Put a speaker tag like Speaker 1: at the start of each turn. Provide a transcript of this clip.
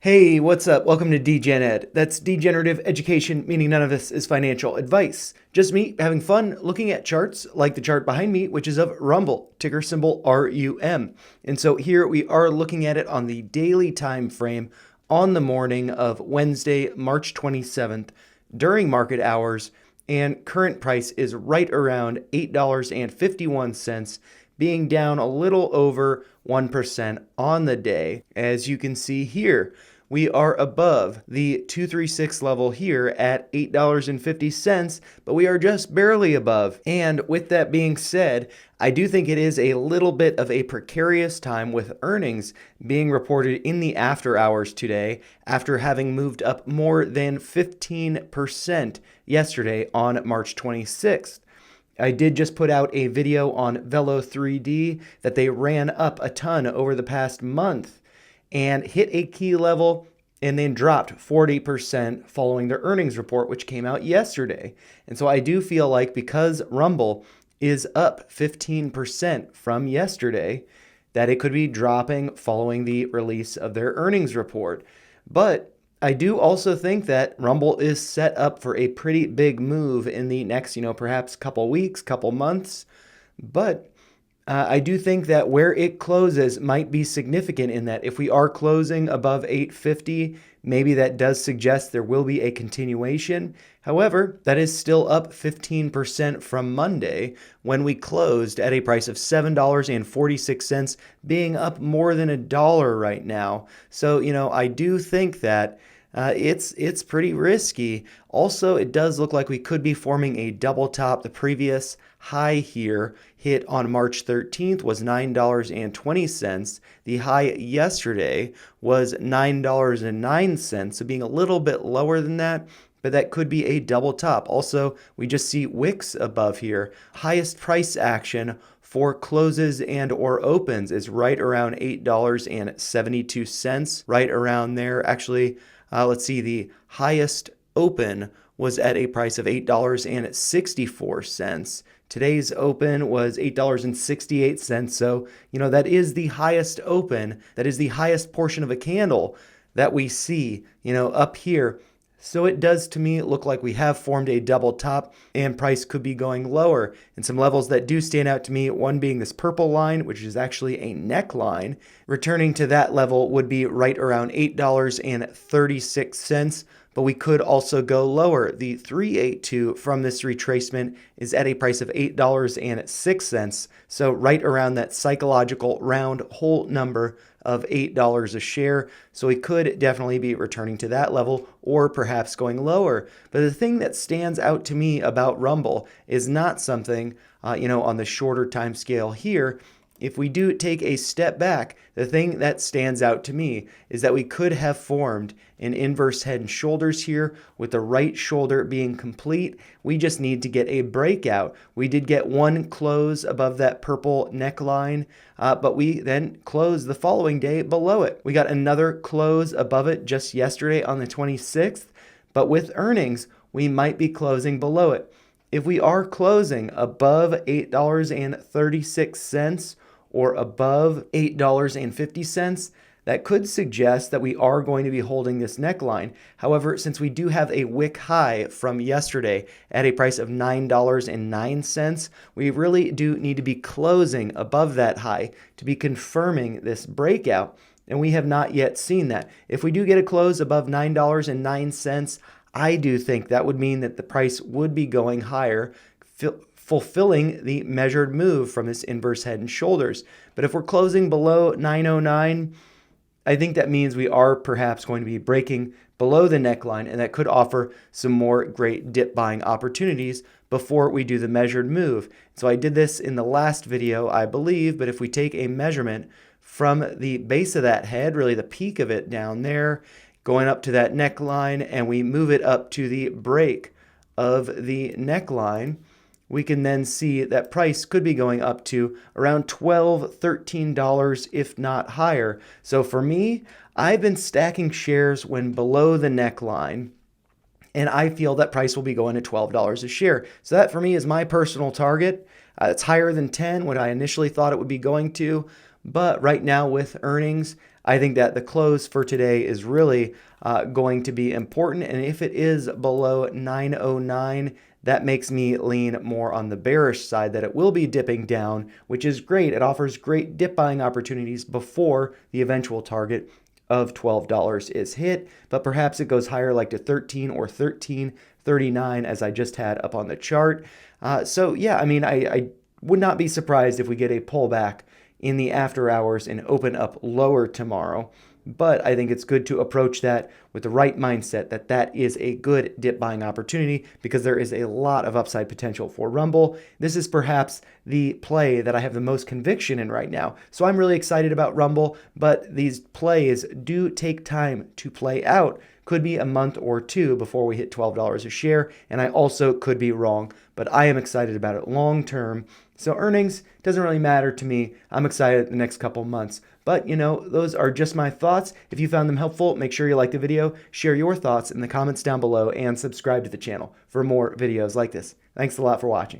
Speaker 1: Hey, what's up? Welcome to Degen Ed. That's degenerative education, meaning none of this is financial advice. Just me having fun looking at charts like the chart behind me, which is of Rumble, ticker symbol RUM. And so here we are looking at it on the daily time frame on the morning of Wednesday, March 27th, during market hours, and current price is right around $8.51, being down a little over 1% on the day. As you can see here, we are above the 236 level here at $8.50, but we are just barely above. And with that being said, I do think it is a little bit of a precarious time with earnings being reported in the after hours today after having moved up more than 15% yesterday on March 26th. I did just put out a video on Velo 3D that they ran up a ton over the past month and hit a key level and then dropped 40% following their earnings report, which came out yesterday. And so I do feel like because Rumble is up 15% from yesterday, that it could be dropping following the release of their earnings report. But I do also think that Rumble is set up for a pretty big move in the next, perhaps couple weeks, couple months. But I do think that where it closes might be significant in that if we are closing above 850, maybe that does suggest there will be a continuation. However, that is still up 15% from Monday when we closed at a price of $7.46, being up more than $1 right now. So, I do think that it's pretty risky. Also, it does look like we could be forming a double top. The previous high here hit on March 13th was $9.20. The high yesterday was $9.09, so being a little bit lower than that, but that could be a double top. Also, we just see wicks above here. Highest price action for closes and or opens is right around $8.72, right around there. Actually, let's see, the highest open was at a price of $8.64. Today's open was $8.68. So, that is the highest open. That is the highest portion of a candle that we see, up here. So it does to me look like we have formed a double top and price could be going lower. And some levels that do stand out to me, one being this purple line, which is actually a neckline. Returning to that level would be right around $8.36. But we could also go lower. The 382 from this retracement is at a price of $8.06. So right around that psychological round whole number of $8 a share. So we could definitely be returning to that level or perhaps going lower. But the thing that stands out to me about Rumble is not something, on the shorter time scale here. If we do take a step back, the thing that stands out to me is that we could have formed an inverse head and shoulders here with the right shoulder being complete. We just need to get a breakout. We did get one close above that purple neckline, but we then closed the following day below it. We got another close above it just yesterday on the 26th, but with earnings, we might be closing below it. If we are closing above $8.36, or above $8.50, that could suggest that we are going to be holding this neckline. However, since we do have a wick high from yesterday at a price of $9.09, we really do need to be closing above that high to be confirming this breakout, and we have not yet seen that. If we do get a close above $9.09, I do think that would mean that the price would be going higher, fulfilling the measured move from this inverse head and shoulders. But if we're closing below 909, I think that means we are perhaps going to be breaking below the neckline, and that could offer some more great dip buying opportunities before we do the measured move. So I did this in the last video, I believe, but if we take a measurement from the base of that head, really the peak of it down there, going up to that neckline, and we move it up to the break of the neckline, we can then see that price could be going up to around $12, $13, if not higher. So for me, I've been stacking shares when below the neckline, and I feel that price will be going to $12 a share. So that for me is my personal target. It's higher than 10, what I initially thought it would be going to. But right now with earnings, I think that the close for today is really going to be important. And if it is below 909, that makes me lean more on the bearish side, that it will be dipping down, which is great. It offers great dip buying opportunities before the eventual target of $12 is hit, but perhaps it goes higher, like to 13 or 13.39, as I just had up on the chart. So yeah, I mean, I would not be surprised if we get a pullback in the after hours and open up lower tomorrow. But I think it's good to approach that with the right mindset, that that is a good dip buying opportunity, because there is a lot of upside potential for Rumble. This is perhaps the play that I have the most conviction in right now. So I'm really excited about Rumble, but these plays do take time to play out. Could be a month or two before we hit $12 a share, and I also could be wrong, but I am excited about it long term. So earnings doesn't really matter to me. I'm excited the next couple months. But, those are just my thoughts. If you found them helpful, make sure you like the video, share your thoughts in the comments down below, and subscribe to the channel for more videos like this. Thanks a lot for watching.